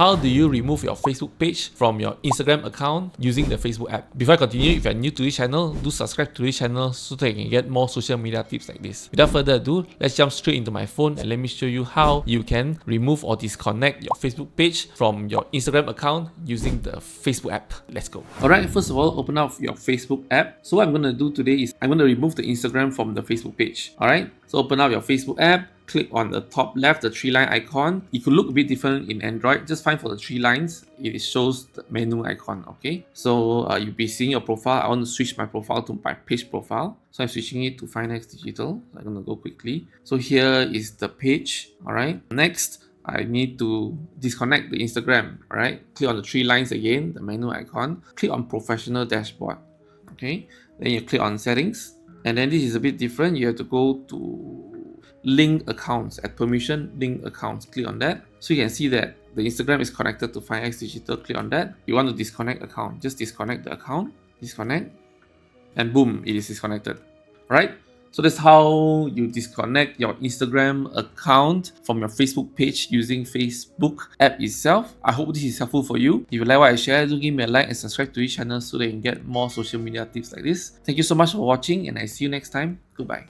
how do you remove your Facebook page from your Instagram account using the Facebook app. Before I continue, if you're new to this channel, do subscribe to this channel so that you can get more social media tips like this. Without further ado, let's jump straight into my phone and let me show you how you can remove or disconnect your Facebook page from your Instagram account using the Facebook app. Let's go. Alright, first of all, open up your Facebook app. So what I'm going to do today is I'm going to remove the Instagram from the Facebook page. Alright, so open up your Facebook app. Click on the top left, the 3-line icon. It could look a bit different in Android. Just find for the 3 lines, it shows the menu icon. Okay, so you'll be seeing your profile. I want to switch my profile to my page profile, so I'm switching it to Finex Digital. I'm going to go quickly. So here is the page. All right, next I need to disconnect the Instagram. All right, click on the 3 lines again, the menu icon. Click on Professional Dashboard. Okay, then you click on Settings, and then this is a bit different. You have to go to link accounts, at permission link accounts. Click on that, so you can see that the Instagram is connected to Finex Digital. Click on that. You want to disconnect account, just disconnect the account, disconnect, and boom, it is disconnected. Right, so that's how you disconnect your Instagram account from your Facebook page using Facebook app itself. I hope this is helpful for you. If you like what I share, do give me a like and subscribe to this channel so that you can get more social media tips like this. Thank you so much for watching, and I see you next time. Goodbye.